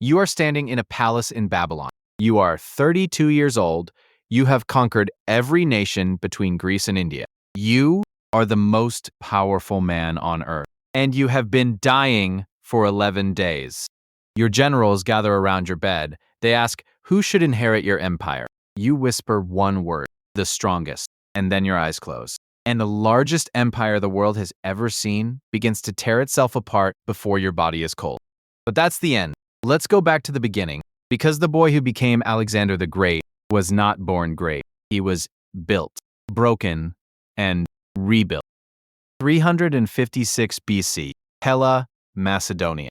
You are standing in a palace in Babylon. You are 32 years old. You have conquered every nation between Greece and India. You are the most powerful man on earth, and you have been dying for 11 days. Your generals gather around your bed. They ask, who should inherit your empire? You whisper one word, the strongest, and then your eyes close. And the largest empire the world has ever seen begins to tear itself apart before your body is cold. But that's the end. Let's go back to the beginning. Because the boy who became Alexander the Great was not born great. He was built, broken, and rebuilt. 356 BC, Pella, Macedonia.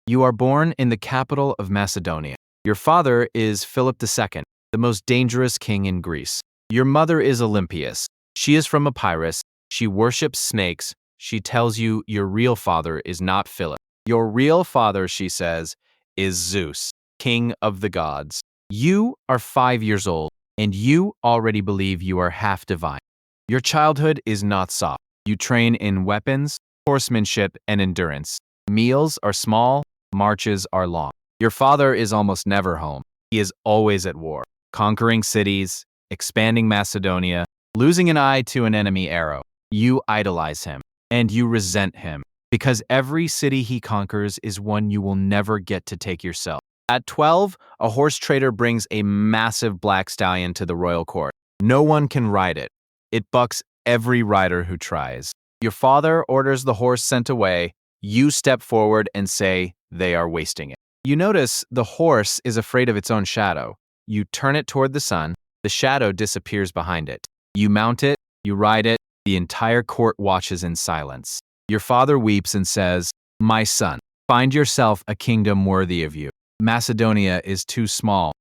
You are born in the capital of Macedonia. Your father is Philip II, the most dangerous king in Greece. Your mother is Olympias. She is from Epirus. She worships snakes. She tells you your real father is not Philip. Your real father, she says, is Zeus, king of the gods. You are 5 years old, and you already believe you are half divine. Your childhood is not soft. You train in weapons, horsemanship, and endurance. Meals are small, marches are long. Your father is almost never home. He is always at war, conquering cities, expanding Macedonia, losing an eye to an enemy arrow. You idolize him, and you resent him, because every city he conquers is one you will never get to take yourself. At 12, a horse trader brings a massive black stallion to the royal court. No one can ride it. It bucks every rider who tries. Your father orders the horse sent away. You step forward and say, they are wasting it. You notice the horse is afraid of its own shadow. You turn it toward the sun. The shadow disappears behind it. You mount it. You ride it. The entire court watches in silence. Your father weeps and says, my son, find yourself a kingdom worthy of you. Macedonia is too small.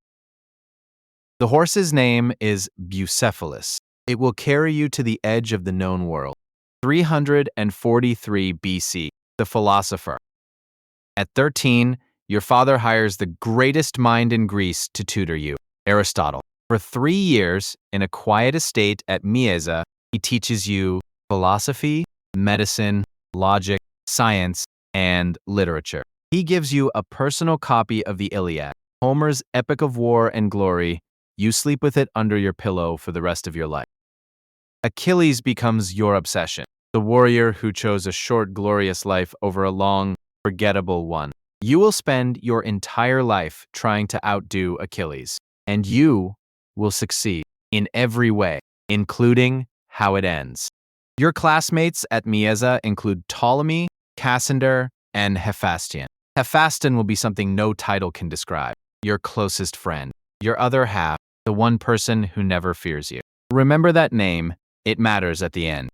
The horse's name is Bucephalus. It will carry you to the edge of the known world. 343 BC, the philosopher. At 13, your father hires the greatest mind in Greece to tutor you, Aristotle. For 3 years, in a quiet estate at Mieza, he teaches you philosophy, medicine, logic, science, and literature. He gives you a personal copy of the Iliad, Homer's epic of war and glory. You sleep with it under your pillow for the rest of your life. Achilles becomes your obsession, the warrior who chose a short, glorious life over a long, forgettable one. You will spend your entire life trying to outdo Achilles, and you will succeed in every way, including how it ends. Your classmates at Mieza include Ptolemy, Cassander, and Hephaestion. Hephaestion will be something no title can describe. Your closest friend, your other half, the one person who never fears you. Remember that name. It matters at the end.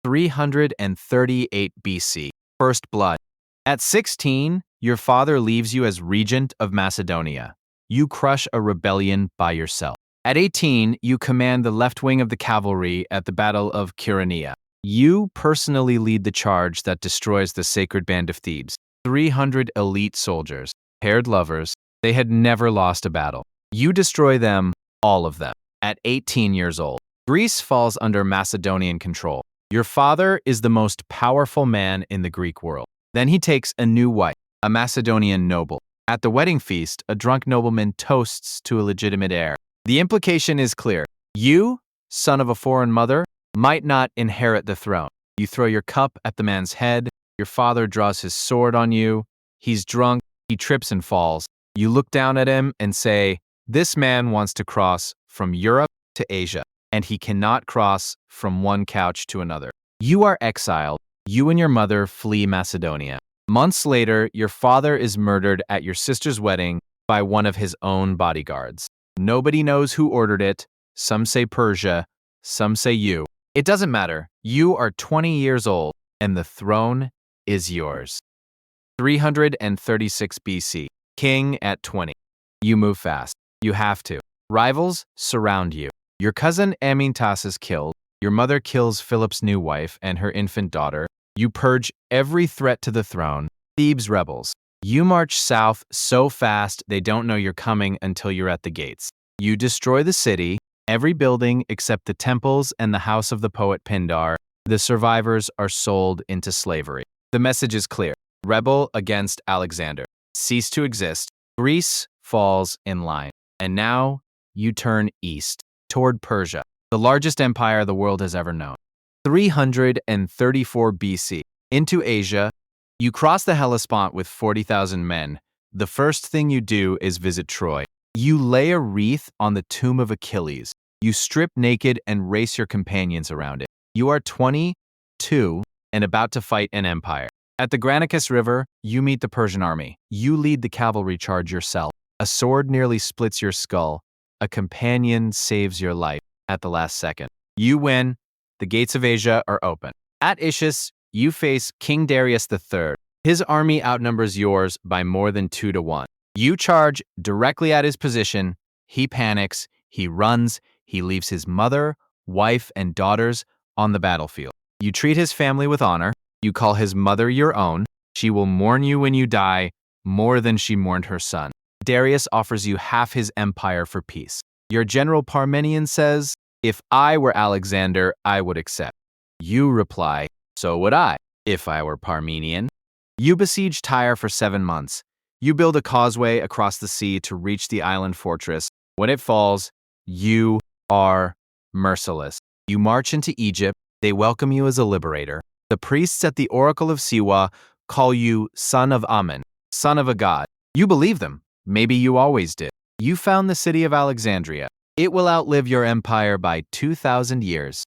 338 BC, First Blood. At 16, your father leaves you as regent of Macedonia. You crush a rebellion by yourself. At 18, you command the left wing of the cavalry at the Battle of Chaeronea. You personally lead the charge that destroys the sacred band of Thebes. 300 elite soldiers, paired lovers, they had never lost a battle. You destroy them, all of them. At 18 years old, Greece falls under Macedonian control. Your father is the most powerful man in the Greek world. Then he takes a new wife, a Macedonian noble. At the wedding feast, a drunk nobleman toasts to a legitimate heir. The implication is clear. You, son of a foreign mother, might not inherit the throne. You throw your cup at the man's head. Your father draws his sword on you. He's drunk. He trips and falls. You look down at him and say, this man wants to cross from Europe to Asia, and he cannot cross from one couch to another. You are exiled. You and your mother flee Macedonia. Months later, your father is murdered at your sister's wedding by one of his own bodyguards. Nobody knows who ordered it. Some say Persia. Some say you. It doesn't matter. You are 20 years old, and the throne is yours. 336 BC. King at 20. You move fast. You have to. Rivals surround you. Your cousin Amyntas is killed. Your mother kills Philip's new wife and her infant daughter. You purge every threat to the throne. Thebes rebels. You march south so fast they don't know you're coming until you're at the gates. You destroy the city, every building except the temples and the house of the poet Pindar. The survivors are sold into slavery. The message is clear. Rebel against Alexander. Cease to exist. Greece falls in line. And now you turn east, toward Persia, the largest empire the world has ever known. 334 BC. Into Asia, you cross the Hellespont with 40,000 men. The first thing you do is visit Troy. You lay a wreath on the tomb of Achilles. You strip naked and race your companions around it. You are 22 and about to fight an empire. At the Granicus River, you meet the Persian army. You lead the cavalry charge yourself. A sword nearly splits your skull. A companion saves your life at the last second. You win. The gates of Asia are open. At Issus, you face King Darius III. His army outnumbers yours by more than 2 to 1. You charge directly at his position. He panics. He runs. He leaves his mother, wife, and daughters on the battlefield. You treat his family with honor. You call his mother your own. She will mourn you when you die more than she mourned her son. Darius offers you half his empire for peace. Your general Parmenion says, "If I were Alexander, I would accept." You reply, "So would I, if I were Parmenion." You besiege Tyre for 7 months. You build a causeway across the sea to reach the island fortress. When it falls, you are merciless. You march into Egypt. They welcome you as a liberator. The priests at the Oracle of Siwa call you son of Amun, son of a god. You believe them. Maybe you always did. You found the city of Alexandria. It will outlive your empire by 2,000 years.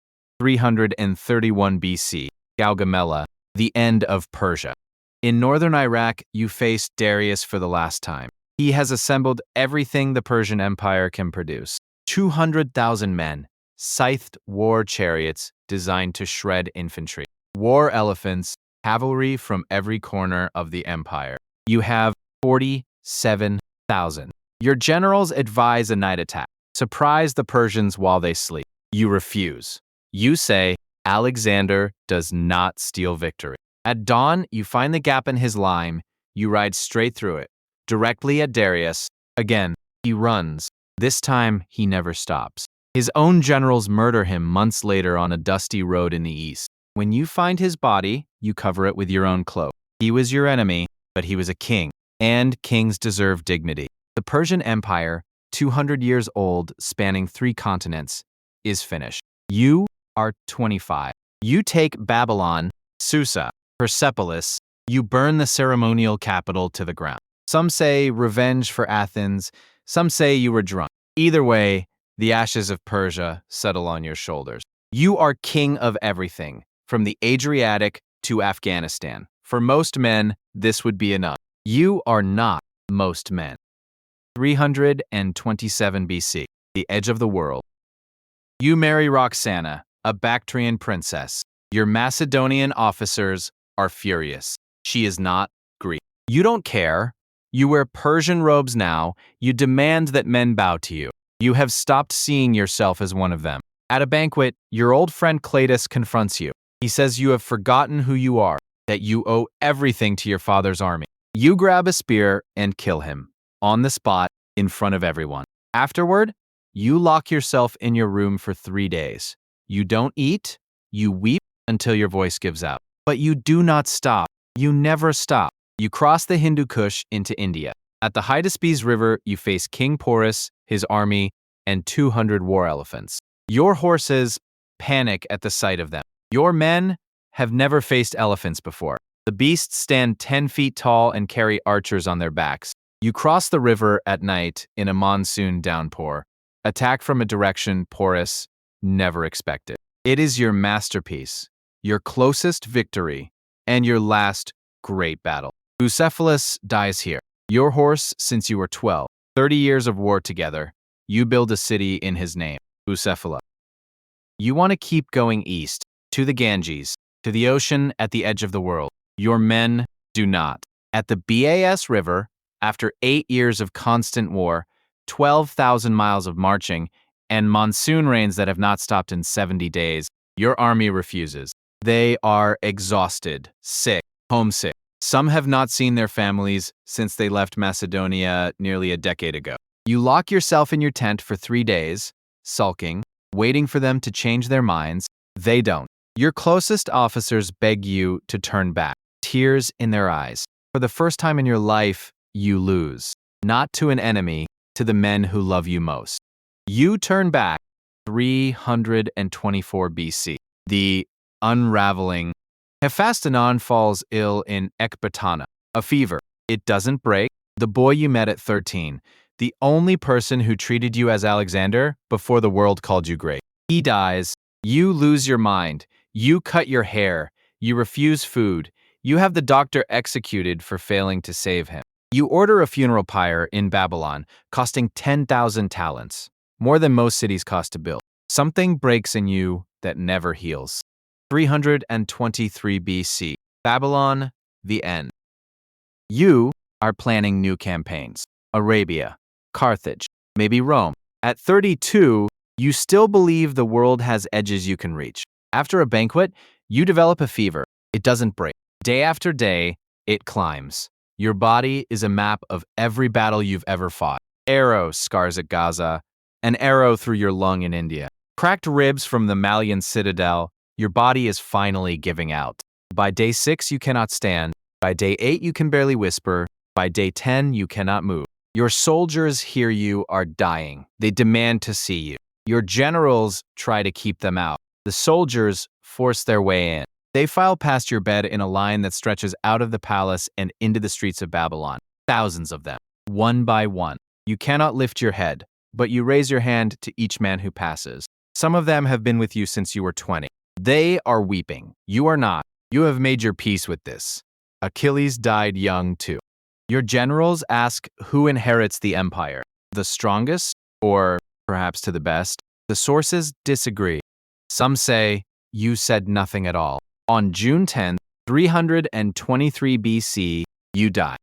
331 BC, Gaugamela, the end of Persia. In northern Iraq, you face Darius for the last time. He has assembled everything the Persian Empire can produce. 200,000 men, scythed war chariots designed to shred infantry, war elephants, cavalry from every corner of the empire. You have 47,000. Your generals advise a night attack. Surprise the Persians while they sleep. You refuse. You say, Alexander does not steal victory. At dawn, you find the gap in his line. You ride straight through it, directly at Darius. Again, he runs. This time, he never stops. His own generals murder him months later on a dusty road in the east. When you find his body, you cover it with your own cloak. He was your enemy, but he was a king, and kings deserve dignity. The Persian Empire, 200 years old, spanning 3 continents, is finished. You are 25. You take Babylon, Susa, Persepolis. You burn the ceremonial capital to the ground. Some say revenge for Athens. Some say you were drunk. Either way, the ashes of Persia settle on your shoulders. You are king of everything, from the Adriatic to Afghanistan. For most men, this would be enough. You are not most men. 327 BC, the edge of the world. You marry Roxana, a Bactrian princess. Your Macedonian officers are furious. She is not Greek. You don't care. You wear Persian robes now. You demand that men bow to you. You have stopped seeing yourself as one of them. At a banquet, your old friend Cletus confronts you. He says you have forgotten who you are, that you owe everything to your father's army. You grab a spear and kill him, on the spot, in front of everyone. Afterward, you lock yourself in your room for 3 days. You don't eat. You weep until your voice gives out. But you do not stop. You never stop. You cross the Hindu Kush into India. At the Hydaspes River, you face King Porus, his army, and 200 war elephants. Your horses panic at the sight of them. Your men have never faced elephants before. The beasts stand 10 feet tall and carry archers on their backs. You cross the river at night in a monsoon downpour. Attack from a direction Porus never expected. It is your masterpiece, your closest victory, and your last great battle. Bucephalus dies here. Your horse since you were 12. 30 years of war together. You build a city in his name, Bucephala. You want to keep going east, to the Ganges, to the ocean at the edge of the world. Your men do not. At the Bas River, after 8 years of constant war, 12,000 miles of marching, and monsoon rains that have not stopped in 70 days, your army refuses. They are exhausted, sick, homesick. Some have not seen their families since they left Macedonia nearly a decade ago. You lock yourself in your tent for 3 days, sulking, waiting for them to change their minds. They don't. Your closest officers beg you to turn back, tears in their eyes. For the first time in your life, you lose. not to an enemy, to the men who love you most. You turn back 324 BC. The unraveling. Hephaestion falls ill in Ecbatana, a fever. It doesn't break. The boy you met at 13, the only person who treated you as Alexander before the world called you great. He dies. You lose your mind. You cut your hair. You refuse food. You have the doctor executed for failing to save him. You order a funeral pyre in Babylon, costing 10,000 talents, more than most cities cost to build. Something breaks in you that never heals. 323 BC. Babylon, the end. You are planning new campaigns. Arabia, Carthage, maybe Rome. At 32, you still believe the world has edges you can reach. After a banquet, you develop a fever. It doesn't break. Day after day, it climbs. Your body is a map of every battle you've ever fought. Arrow scars at Gaza, an arrow through your lung in India. Cracked ribs from the Malian citadel. Your body is finally giving out. By day 6, you cannot stand. By day 8, you can barely whisper. By day 10, you cannot move. Your soldiers hear you are dying. They demand to see you. Your generals try to keep them out. The soldiers force their way in. They file past your bed in a line that stretches out of the palace and into the streets of Babylon. Thousands of them, one by one. You cannot lift your head, but you raise your hand to each man who passes. Some of them have been with you since you were 20. They are weeping. You are not. You have made your peace with this. Achilles died young too. Your generals ask who inherits the empire, the strongest or perhaps to the best. The sources disagree. Some say you said nothing at all. On June 10, 323 BC, you die.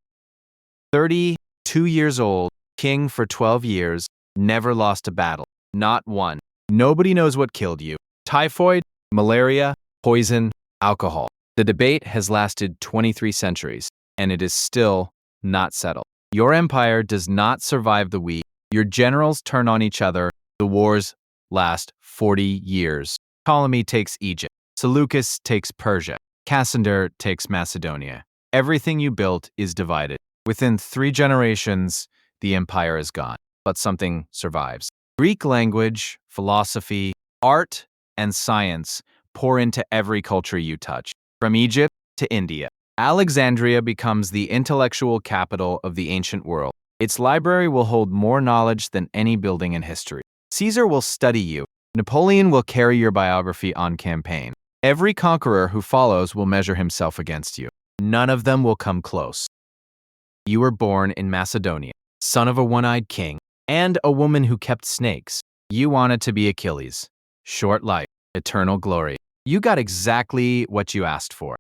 32 years old, king for 12 years, never lost a battle. Not one. Nobody knows what killed you. Typhoid, malaria, poison, alcohol. The debate has lasted 23 centuries, and it is still not settled. Your empire does not survive the week. Your generals turn on each other. The wars last 40 years. Ptolemy takes Egypt. Seleucus takes Persia. Cassander takes Macedonia. Everything you built is divided. Within 3 generations, the empire is gone, but something survives. Greek language, philosophy, art, and science pour into every culture you touch. From Egypt to India, Alexandria becomes the intellectual capital of the ancient world. Its library will hold more knowledge than any building in history. Caesar will study you. Napoleon will carry your biography on campaign. Every conqueror who follows will measure himself against you. None of them will come close. You were born in Macedonia, son of a one-eyed king, and a woman who kept snakes. You wanted to be Achilles. Short life, eternal glory. You got exactly what you asked for.